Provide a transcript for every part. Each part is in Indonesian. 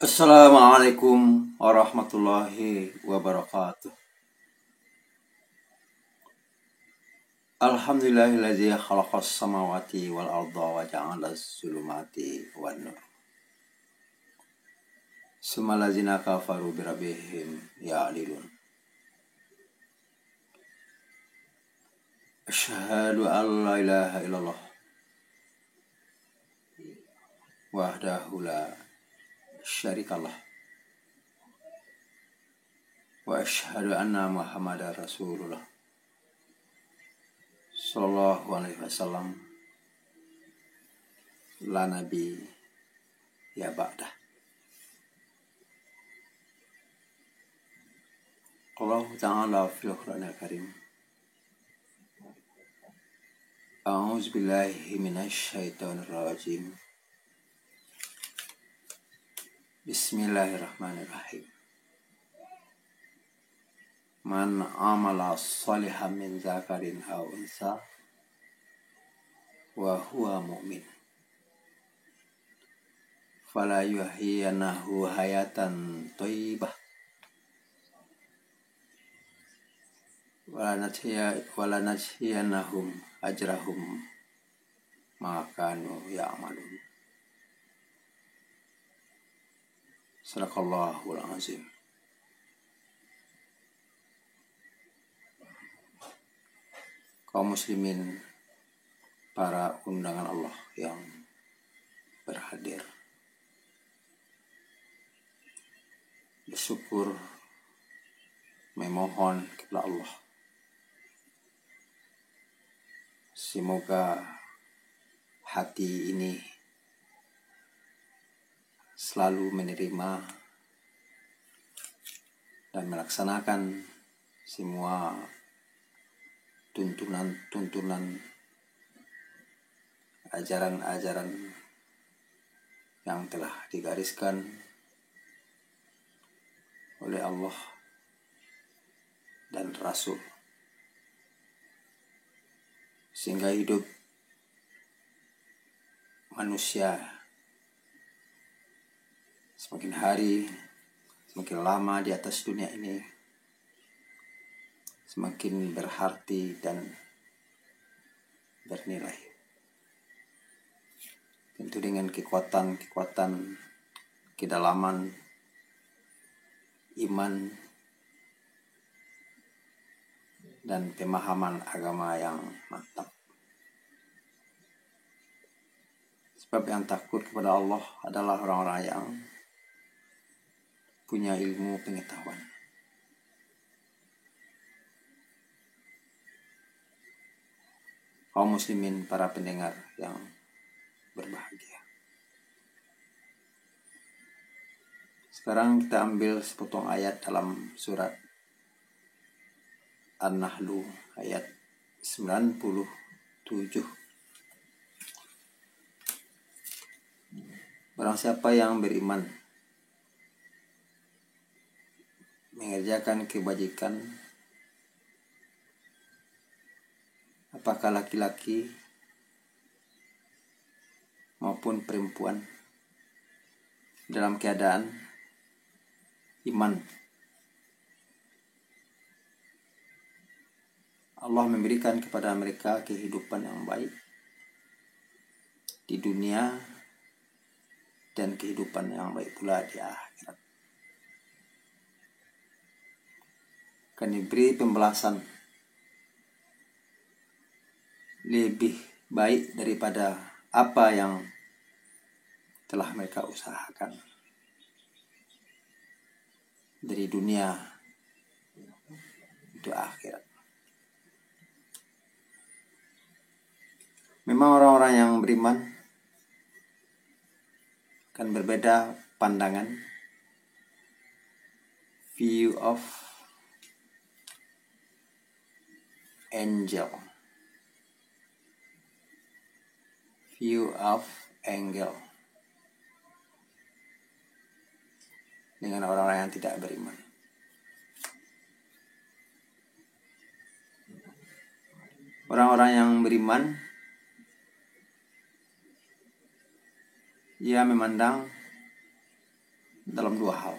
Assalamualaikum warahmatullahi wabarakatuh. Alhamdulillahilladzi khalaqas samawati wal arda wa ja'alas zulumati wan nur. Summal ladzina kafaru bi rabbihim ya'dilun. Asyhadu an la ilaha illallah wahdahu la syarikalah wa asyhadu anna Muhammadar Rasulullah sallallahu alaihi wasallam la nabi ya ba'dah. Allah Ta'ala fil Qur'anil Karim. A'udzu billahi minasy syaithanir rajim. Bismillahirrahmanirrahim. Man amala shalihan min zakarin aw unsa wa huwa mu'min fala yuhyiyanahu hayatan thayyibah wala najziyanahum ajrahum ma kanu ya'malun. Sadaqallahul azim. Kaum muslimin, para undangan Allah yang berhadir, bersyukur, memohon kepada Allah semoga hati ini selalu menerima dan melaksanakan semua tuntunan ajaran-ajaran yang telah digariskan oleh Allah dan Rasul, sehingga hidup manusia semakin hari semakin lama di atas dunia ini semakin berarti dan bernilai. Tentu dengan kekuatan kedalaman iman dan pemahaman agama yang mantap. Sebab yang takut kepada Allah adalah orang-orang yang punya ilmu pengetahuan. Kaum muslimin, para pendengar yang berbahagia. Sekarang kita ambil sepotong ayat dalam surat An-Nahl ayat 97. Barang siapa yang beriman, mengerjakan kebajikan, apakah laki-laki maupun perempuan, dalam keadaan iman, Allah memberikan kepada mereka kehidupan yang baik di dunia dan kehidupan yang baik pula di akhirat. Akan diberi pembalasan lebih baik daripada apa yang telah mereka usahakan dari dunia untuk akhirat. Memang orang-orang yang beriman akan berbeda pandangan, view of angle dengan orang-orang yang tidak beriman. Orang-orang yang beriman, ia memandang dalam dua hal.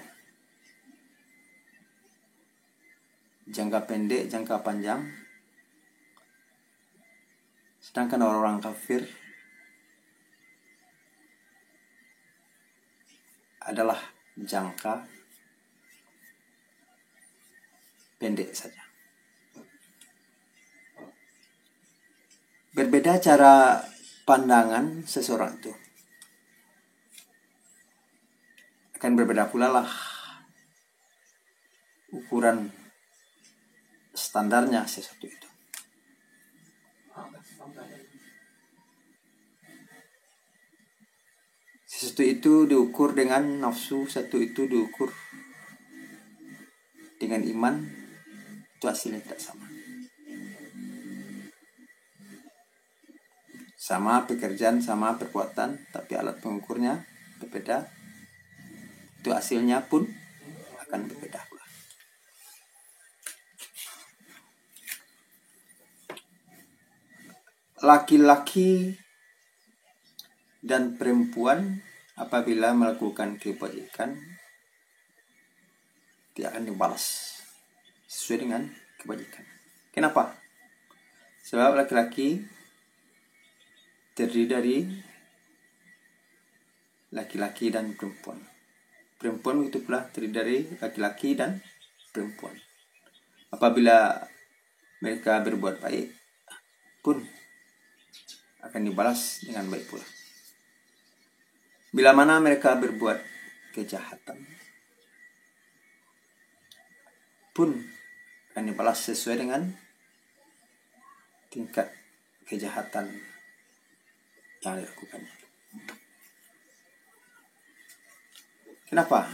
Jangka pendek, jangka panjang. Sedangkan orang-orang kafir adalah jangka pendek saja. Berbeda cara pandangan seseorang itu. Akan berbeda pula lah ukuran standarnya sesuatu itu. Sesuatu itu diukur dengan nafsu, satu itu diukur dengan iman, itu hasilnya tidak sama. Sama pekerjaan, sama perbuatan, tapi alat pengukurnya berbeda, itu hasilnya pun akan berbeda pula. Laki-laki dan perempuan apabila melakukan kebajikan dia akan dibalas sesuai dengan kebajikan. Kenapa? Sebab laki-laki terdiri dari laki-laki dan perempuan. Perempuan itu pula terdiri dari laki-laki dan perempuan. Apabila mereka berbuat baik pun akan dibalas dengan baik pula. Bila mana mereka berbuat kejahatan pun akan dibalas sesuai dengan tingkat kejahatan yang dilakukannya. Kenapa?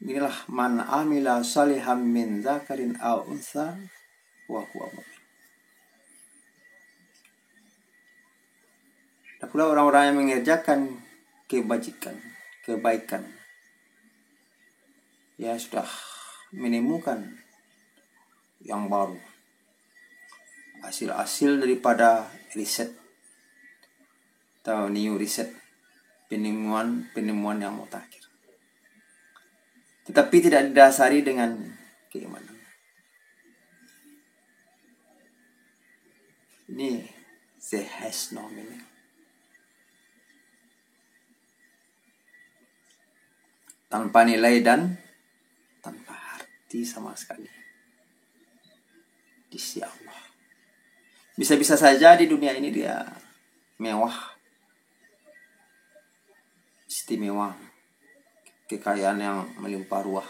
Inilah man amila salihan min dzakarin aw untha wa huwa mu'min. Ada pula orang-orang yang mengerjakan kebaikan. Ya sudah menemukan yang baru. Hasil-hasil daripada riset atau new riset, penemuan yang mutakhir. Tetapi tidak didasari dengan keimanan. Ini they has no meaning. Tanpa nilai dan tanpa arti sama sekali di sisi Allah. Bisa-bisa saja di dunia ini dia mewah, istimewa, kekayaan yang melimpah ruah,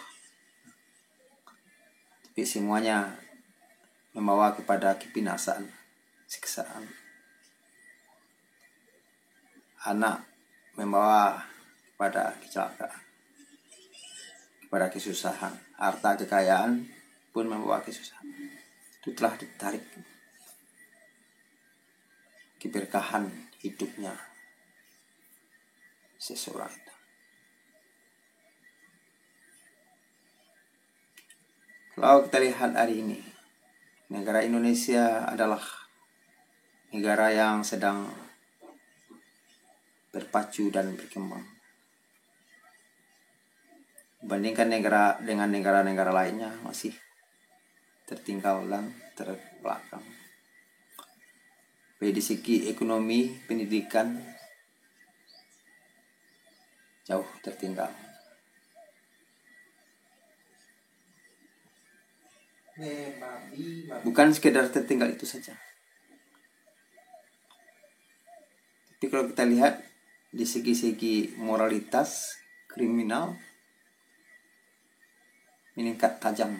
tapi semuanya membawa kepada kebinasaan, siksaan. Anak membawa kepada kecelakaan, kepada kesusahan. Harta kekayaan pun membawa kesusahan. Itu telah ditarik keberkahan hidupnya seseorang itu. Kalau kita lihat hari ini, negara Indonesia adalah negara yang sedang berpacu dan berkembang. Bandingkan dengan negara-negara lainnya masih tertinggal dan terbelakang. Baik di segi ekonomi, pendidikan jauh tertinggal. Bukan sekedar tertinggal itu saja. Tapi kalau kita lihat di segi-segi moralitas, kriminal meningkat tajam.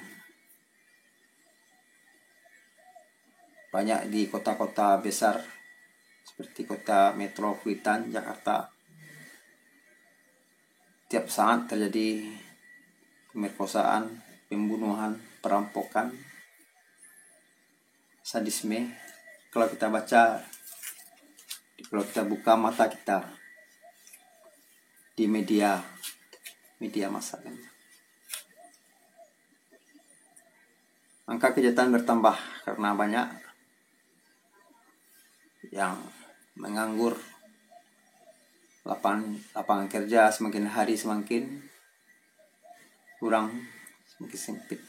Banyak di kota-kota besar seperti kota metropolitan Jakarta. Tiap saat terjadi pemerkosaan, pembunuhan, perampokan, sadisme. Kalau kita buka mata kita di media massa, angka kejahatan bertambah karena banyak yang menganggur, lapangan kerja semakin hari semakin kurang, semakin sempit.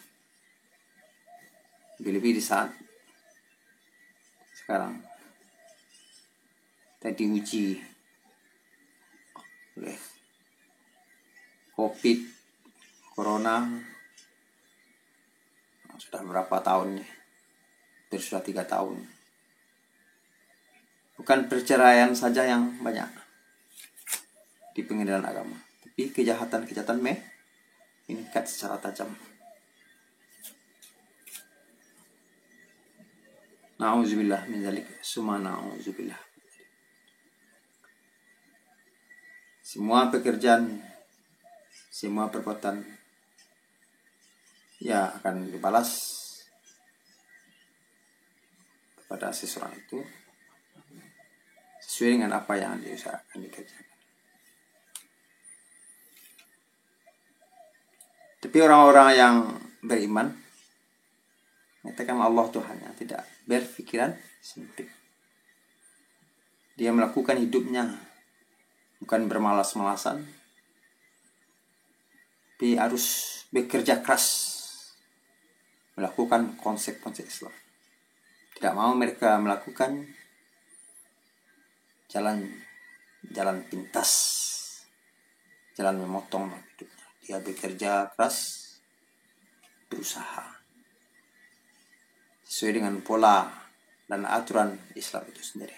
Lebih-lebih di saat sekarang kita diuji oleh COVID, Corona. Sudah berapa tahun nih? Sudah 3 tahun. Bukan perceraian saja yang banyak di pengadilan agama, tapi kejahatan meningkat secara tajam. Na'udzubillah min dzalik, summa na'udzubillah. Semua pekerjaan, semua perbuatan ya akan dibalas kepada seseorang itu sesuai dengan apa yang diusahakan dikerjakan. Tapi orang-orang yang beriman mengatakan Allah Tuhannya, tidak berpikiran sempit. Dia melakukan hidupnya bukan bermalas-malasan, tapi harus bekerja keras melakukan konsep-konsep Islam. Tidak mau mereka melakukan jalan pintas, jalan memotong hidupnya. Dia bekerja keras, berusaha sesuai dengan pola dan aturan Islam itu sendiri.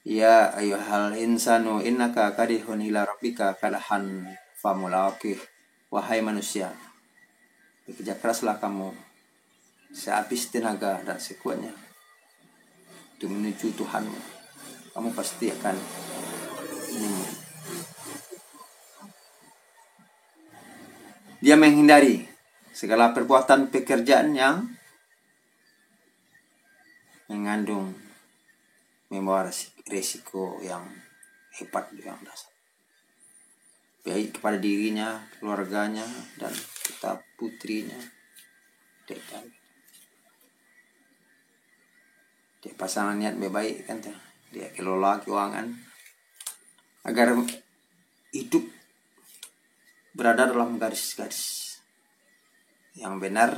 Ya ayyuhal insanu innaka kadihun ila rabbika kadahan famulaqih. Wahai manusia, bekerja keraslah kamu sehabis tenaga dan sekuatnya untuk menuju Tuhanmu. Kamu pasti akan menemukan. Dia menghindari segala perbuatan pekerjaan yang mengandung membawa resiko yang hebat, yang dasar, baik kepada dirinya, keluarganya, dan kita putrinya. Dia pasangan niat baik kan, dia kelola keuangan agar hidup berada dalam garis-garis yang benar,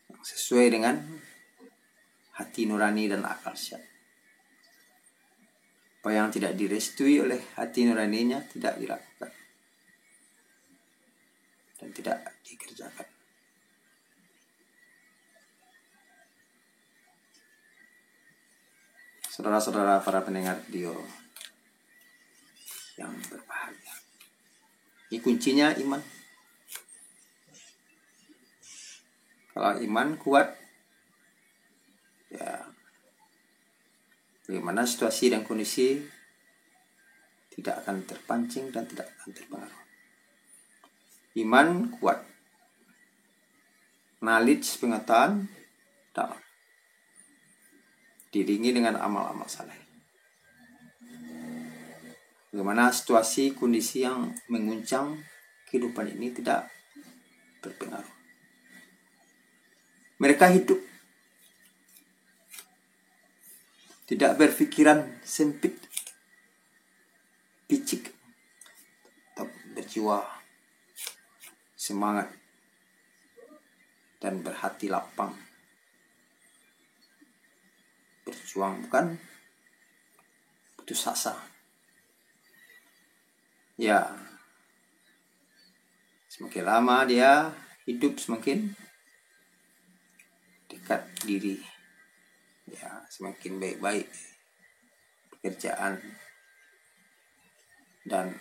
yang sesuai dengan hati nurani dan akal sehat. Apa yang tidak direstui oleh hati nuraninya tidak dilakukan dan tidak dikerjakan. Saudara-saudara para pendengar radio yang berbahagia, ini kuncinya iman. Kalau iman kuat, ya bagaimana situasi dan kondisi tidak akan terpancing dan tidak akan terpengaruh. Iman kuat, knowledge, pengetahuan dalam, diiringi dengan amal-amal saleh. Bagaimana situasi kondisi yang menguncang kehidupan ini tidak berpengaruh. Mereka hidup tidak berpikiran sempit, picik, tetap berjiwa semangat dan berhati lapang. Berjuang bukan putus asa. Ya, semakin lama dia hidup semakin dekat diri. Ya, semakin baik-baik pekerjaan dan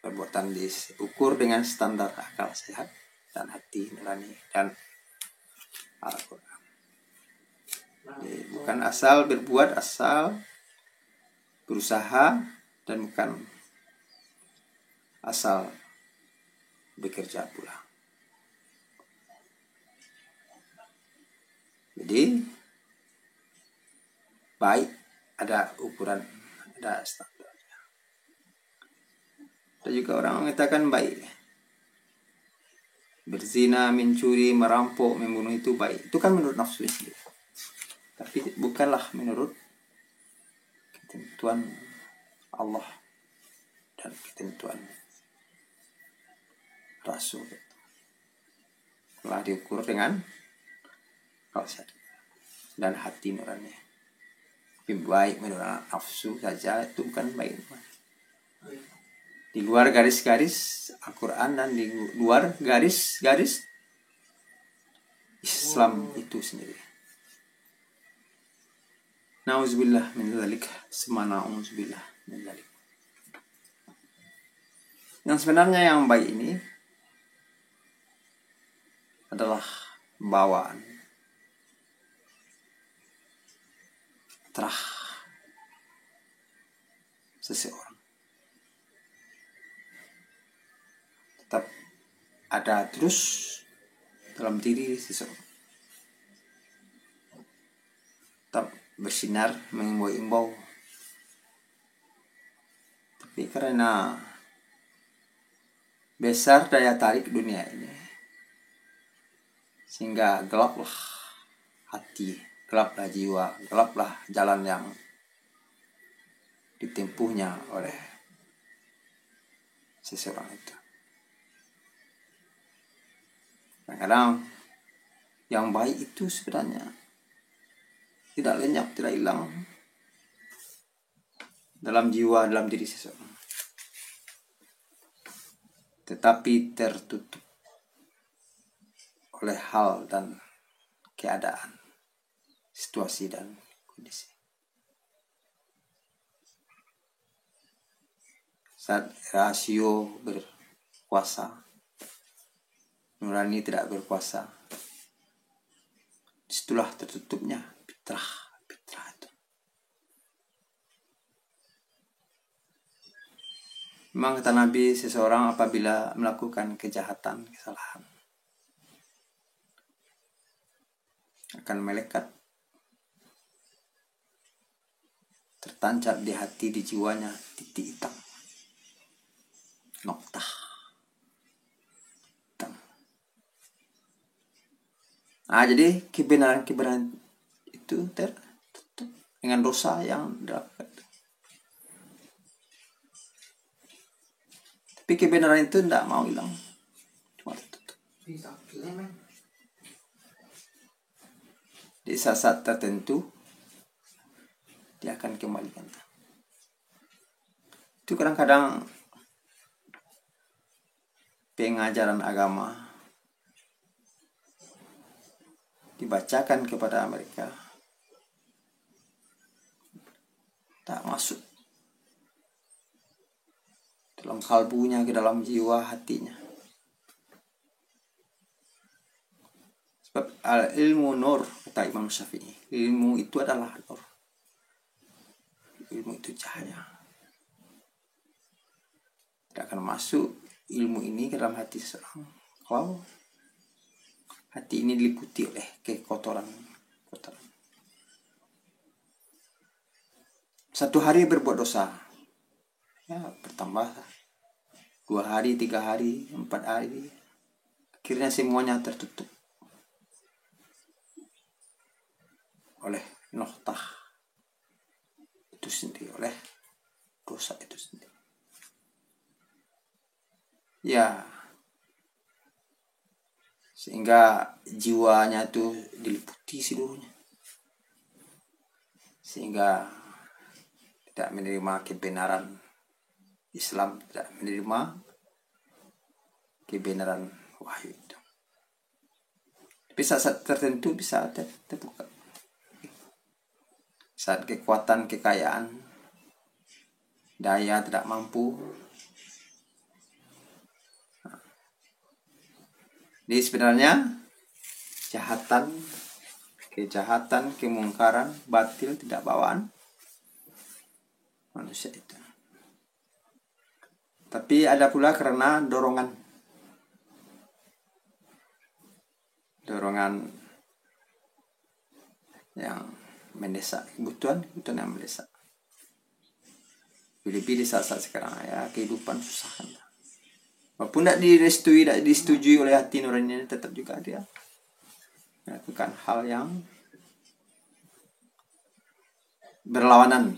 perbuatan diukur dengan standar akal sehat dan hati nurani dan Al-Quran. Jadi, bukan asal berbuat, asal berusaha, dan bukan asal bekerja pula. Jadi baik ada ukuran, ada standar. Ada juga orang mengatakan baik, berzina, mencuri, merampok, membunuh itu baik. Itu kan menurut nafsu sendiri. Tapi bukanlah menurut ketentuan Allah dan ketentuan Rasul. Telah diukur dengan rasa dan hati nurani. Lebih baik menurut nafsu saja itu bukan baik. Di luar garis-garis Al-Quran dan di luar garis-garis Islam itu sendiri. Nauzubillah min dzalik, semana'udzubillah min dzalik. Yang sebenarnya yang baik ini adalah bawaan terah seseorang. Tetap ada terus dalam diri seseorang. Tetap bersinar, mengimbau-imbau. Tapi karena besar daya tarik dunia ini, sehingga gelaplah hati, gelaplah jiwa, gelaplah jalan yang ditempuhnya oleh seseorang itu. Kadang-kadang yang baik itu sebenarnya tidak lenyap, tidak hilang dalam jiwa, dalam diri seseorang, tetapi tertutup oleh hal dan keadaan, situasi dan kondisi. Saat rasio berkuasa, nurani tidak berkuasa, disitulah tertutupnya fitrah itu. Memang kata Nabi, seseorang apabila melakukan kejahatan, kesalahan, akan melekat, tertancap di hati, di jiwanya titik hitam, noktah hitam. Nah, jadi kebenaran itu tertutup dengan dosa yang dilakukan. Tapi kebenaran itu tidak mau hilang, cuma tertutup. Di saat tertentu dia akan kembalikan. Itu kadang-kadang pengajaran agama dibacakan kepada mereka, tak masuk dalam kalbunya, ke dalam jiwa hatinya. Sebab ilmu nur, kata Imam Syafi'i, ilmu itu adalah nur, ilmu itu cahaya. Tidak akan masuk ilmu ini ke dalam hati seorang kalau hati ini diliputi oleh kekotoran. Satu hari berbuat dosa, ya bertambah 2 hari, 3 hari, 4 hari, akhirnya semuanya tertutup oleh noktah itu sendiri, oleh dosa itu sendiri. Ya, sehingga jiwanya itu diliputi seluruhnya, sehingga tidak menerima kebenaran Islam, tidak menerima kebenaran wahyu itu. Tapi saat tertentu bisa terbuka. Saat kekuatan, kekayaan, daya tidak mampu. Jadi sebenarnya kejahatan, kemungkaran, batil tidak bawaan manusia itu. Tapi ada pula karena dorongan yang mendesak, kebutuhan yang mendesak. Lebih di saat-saat sekarang ya, kehidupan susah kan. Walaupun tidak disetujui oleh hati nurani, tetap juga dia melakukan hal yang berlawanan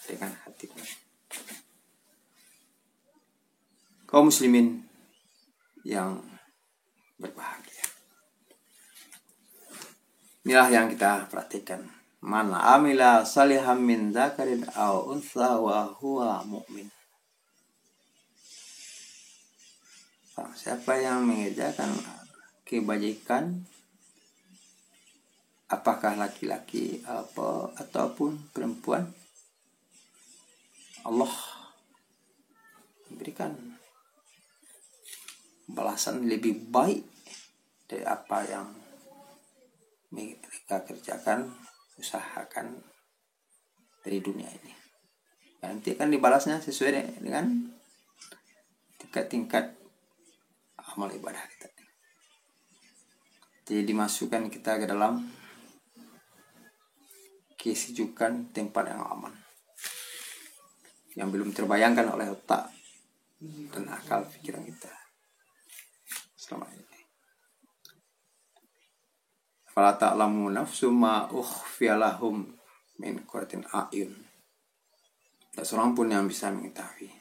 dengan hati. Kaum muslimin yang berbahagia, inilah yang kita perhatikan. Man amila salihan min dzakarin aw untha wa huwa mu'min. Siapa yang mengerjakan kebajikan, apakah laki-laki ataupun perempuan, Allah memberikan balasan lebih baik dari apa yang mereka kerjakan, usahakan dari dunia ini. Nanti akan dibalasnya sesuai dengan tingkat-tingkat amal ibadah kita. Jadi dimasukkan kita ke dalam kesejukan tempat yang aman, yang belum terbayangkan oleh otak dan akal pikiran kita selama ini. Fala ta'lamu nafsum ma ukhfiya lahum min qurratin a'yun. Tak seorang pun yang bisa mengetahui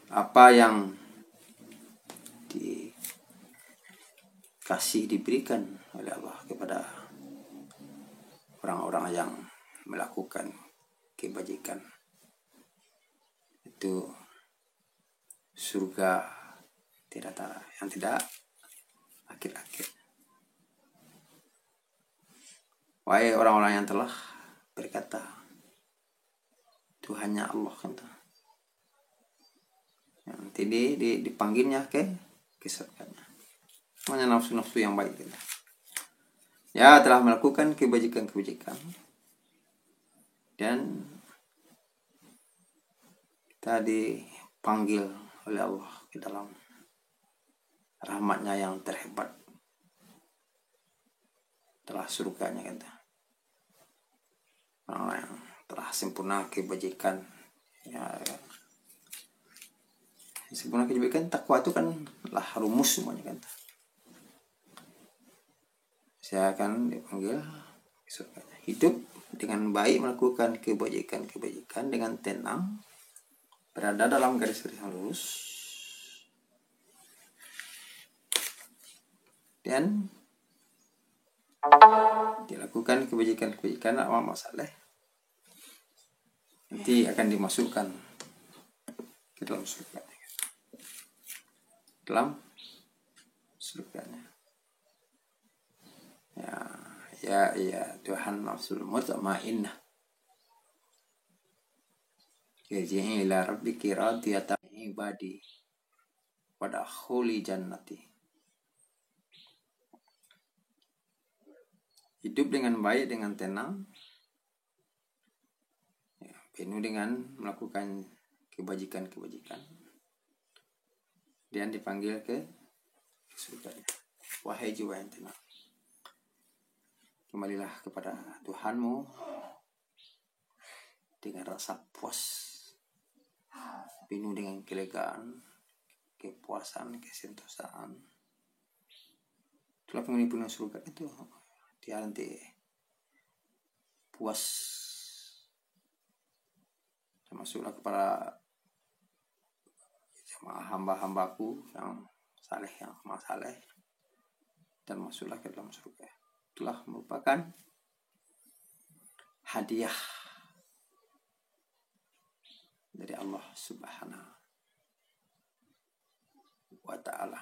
apa yang diberikan oleh Allah kepada orang-orang yang melakukan kebajikan. Itu surga tidak tara, yang tidak akhir-akhir. Wahai orang-orang yang telah berkata Tuhannya Allah, kata, nanti dipanggilnya ke surganya. Semuanya nafsu-nafsu yang baik, kata. Ya, telah melakukan kebajikan-kebajikan, dan kita dipanggil oleh Allah ke dalam rahmatnya yang terhebat, telah surganya, kata. Orang yang telah sempurna kebajikan, ya, sempurna kebajikan, takwa itu kan lah rumus semuanya, kan. Saya akan dipanggil ke surganya. Hidup dengan baik, melakukan kebajikan dengan tenang, berada dalam garis-garis lurus, dan dilakukan kebajikan amal saleh, nanti akan dimasukkan ke dalam surganya. Ya Tuhan nafsul mutmainnah, yarji'i ila rabbiki radiyatan ibadi wadkhuli jannati. Hidup dengan baik, dengan tenang, ya, penuh dengan melakukan kebajikan, dan dipanggil ke surga. Wahai jiwa yang tenang, kembalilah kepada Tuhanmu dengan rasa puas, penuh dengan kelegaan, kepuasan, kesentosaan. Itulah penghuni penuh surga itu. Dia nanti puas, termasuklah kepada hamba-hambaku yang saleh, yang amal saleh, dan masuklah ke dalam surga. Itulah merupakan hadiah dari Allah Subhanahu wa ta'ala.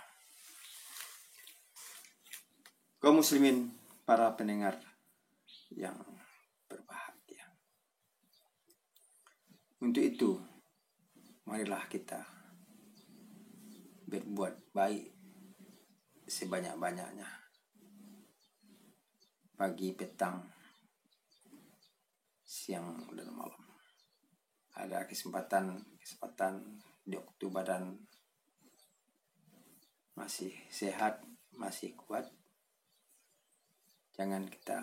Kaum muslimin, para pendengar yang berbahagia, untuk itu marilah kita berbuat baik sebanyak-banyaknya, pagi, petang, siang, dan malam. Ada kesempatan di waktu badan masih sehat, masih kuat, jangan kita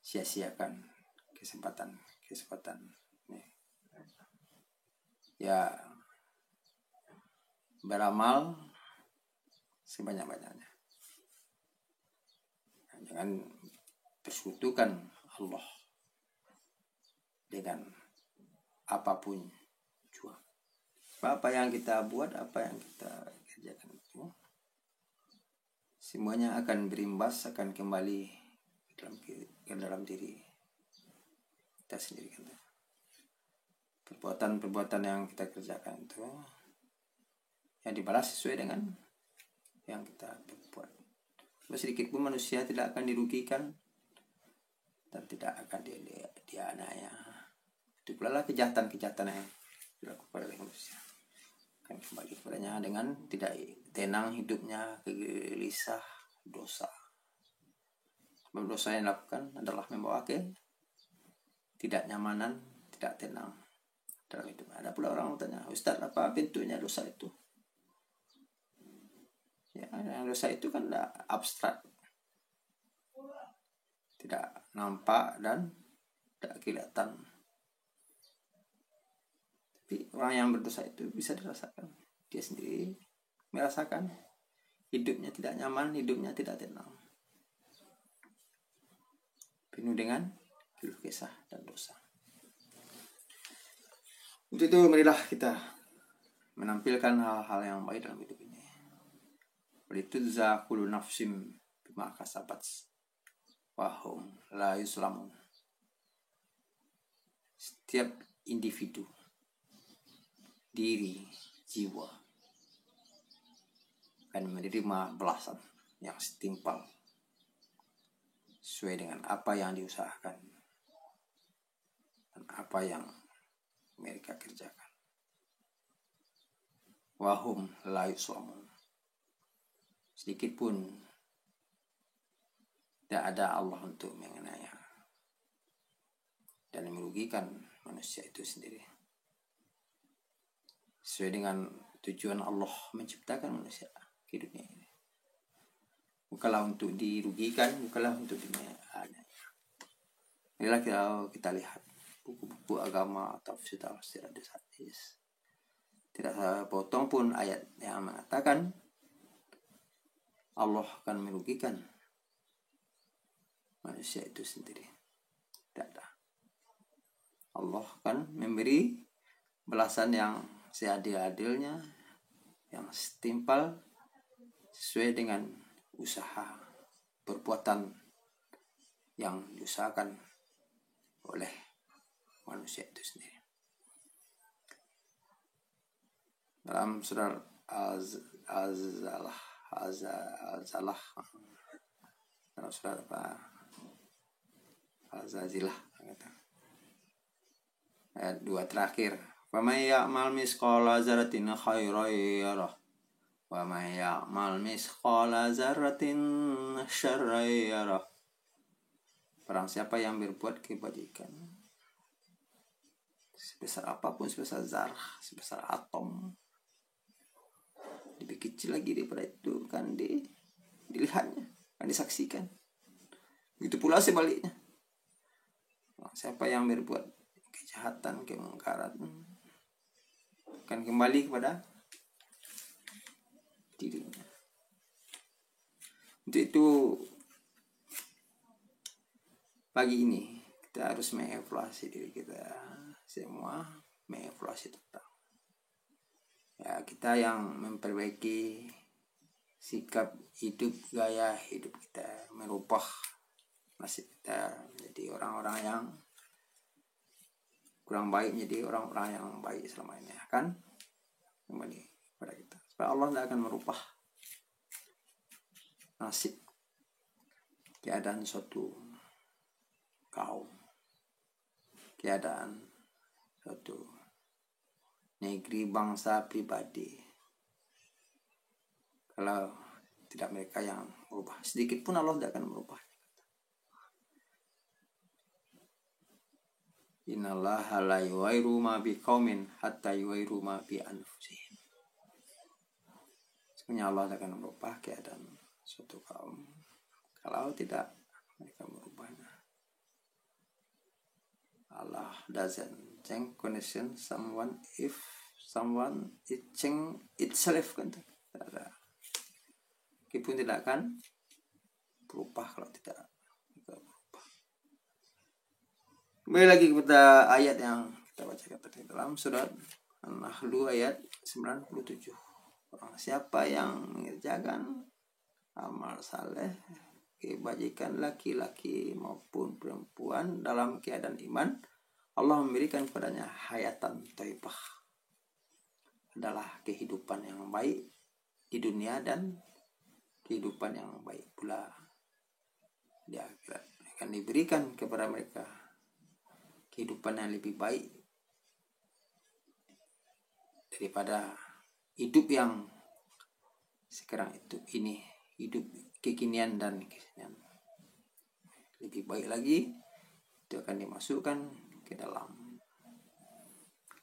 sia-siakan kesempatan ini. Ya, beramal sebanyak-banyaknya. Jangan persekutukan Allah dengan apapun jua. Apa yang kita buat, apa yang kita kerjakan itu semuanya akan berimbas, akan kembali ke dalam diri kita sendiri kan. Perbuatan-perbuatan yang kita kerjakan itu yang dibalas sesuai dengan yang kita perbuat. Sedikit pun manusia tidak akan dirugikan dan tidak akan dianiaya. Itu pula lah kejahatan-kejahatan yang dilakukan oleh manusia akan kembali kepadanya dengan tidak tenang hidupnya, gelisah, dosa. Sebab dosa yang dilakukan adalah membawa ke tidak nyamanan, tidak tenang dalam hidup. Ada pula orang bertanya, Ustaz, apa bentuknya dosa itu? Ya, dosa itu kan abstrak, tidak nampak dan tidak kelihatan. Tapi orang yang berdosa itu bisa dirasakan. Dia sendiri merasakan hidupnya tidak nyaman, hidupnya tidak tenang, penuh dengan keluh kesah dan dosa. Untuk itu marilah kita menampilkan hal-hal yang baik dalam hidup ini. Walitujza kullu nafsim bima kasabat wa hum la yuslamun. Setiap individu, diri, jiwa akan menerima balasan yang setimpal sesuai dengan apa yang diusahakan dan apa yang mereka kerjakan. Wahum la yuslamun. Sedikit pun tidak ada Allah untuk menganiaya dan merugikan manusia itu sendiri. Sesuai dengan tujuan Allah menciptakan manusia ke dunia ini. Bukanlah untuk dirugikan, bukanlah untuk diniaya. Inilah kita lihat buku-buku agama atau tafsir hadis. Tidak sepotong pun ayat yang mengatakan Allah akan merugikan manusia itu sendiri. Tidak ada. Allah akan memberi balasan yang seadil-adilnya, yang setimpal sesuai dengan usaha perbuatan yang diusahakan oleh manusia itu sendiri. Dalam surah Az-Zalah, dalam surah Az-Zazilah ayat 2 terakhir, wa may ya'mal misqala dzarratin khairan yarah wa may ya'mal misqala dzarratin syarran yarah. Barang siapa yang berbuat kebajikan sebesar apapun, sebesar zarah, sebesar atom, lebih kecil lagi daripada itu kan dilihatnya, kan disaksikan. Begitu pula sebaliknya. Siapa yang berbuat kejahatan, kemungkaran, akan kembali kepada dirinya. Untuk itu pagi ini kita harus mengevaluasi diri kita semua, mengevaluasi tentang ya kita yang memperbaiki sikap hidup, gaya hidup kita, merubah nasib kita menjadi orang-orang yang kurang baik menjadi orang-orang yang baik selama ini, akan kembali kepada kita. Supaya Allah tidak akan merubah nasib keadaan suatu kaum, keadaan suatu negeri, bangsa, pribadi, kalau tidak mereka yang merubah. Sedikit pun Allah tidak akan merubah. Innallaha la yughayyiru ma biqaumin hatta yughayyiru ma bi anfusihim. Sebenarnya Allah akan merubah keadaan suatu kaum kalau tidak mereka merubahnya. Allah doesn't change condition someone if someone it change itself kan. Meskipun tidak akan berubah kalau tidak berubah. Kembali lagi kepada ayat yang Kita baca tadi dalam surat An-Nahl ayat 97. Orang siapa yang mengerjakan amal saleh, kebajikan laki-laki maupun perempuan dalam keadaan iman, Allah memberikan kepadanya hayatan thayyibah, adalah kehidupan yang baik di dunia dan kehidupan yang baik pula di akhirat. Akan diberikan kepada mereka kehidupan yang lebih baik daripada hidup yang sekarang ini hidup kekinian dan kekinian. Lebih baik lagi, itu akan dimasukkan ke dalam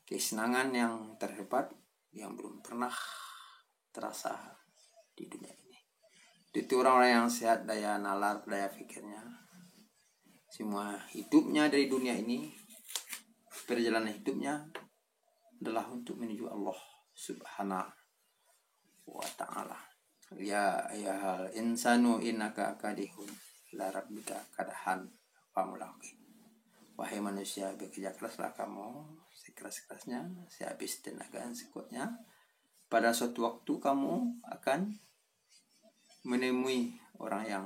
kesenangan yang terhebat yang belum pernah terasa di dunia ini. Itu orang-orang yang sehat daya nalar, daya pikirnya. Semua hidupnya dari dunia ini, perjalanan hidupnya adalah untuk menuju Allah Subhanahu wa ta'ala. Ya ayyuhal insanu innaka kadihun ila rabbika kadahan famulaqi. Wahai manusia, bekerja keraslah kamu sekeras-kerasnya, sehabis tenaga dan sekuatnya. Pada suatu waktu kamu akan menemui orang yang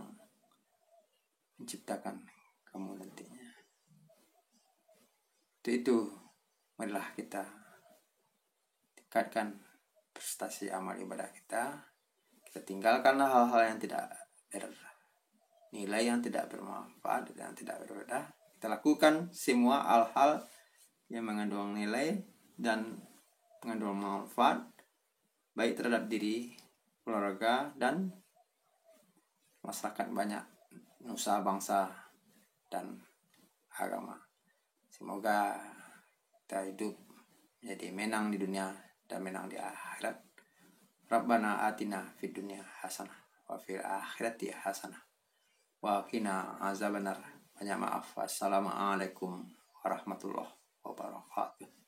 menciptakan kamu nantinya. Itu marilah kita tingkatkan prestasi amal ibadah kita. Kita tinggalkanlah hal-hal yang tidak bernilai, yang tidak bermanfaat, yang tidak berfaedah. Kita lakukan semua hal-hal yang mengandung nilai dan mengandung manfaat, baik terhadap diri, keluarga, dan masyarakat banyak, nusa bangsa dan agama. Semoga kita hidup menjadi menang di dunia dan menang di akhirat. Rabbana atina fid dunya hasanah wa fil akhirati hasanah wa qina azabannar. Banyak maaf. Wassalamualaikum warahmatullahi wabarakatuh.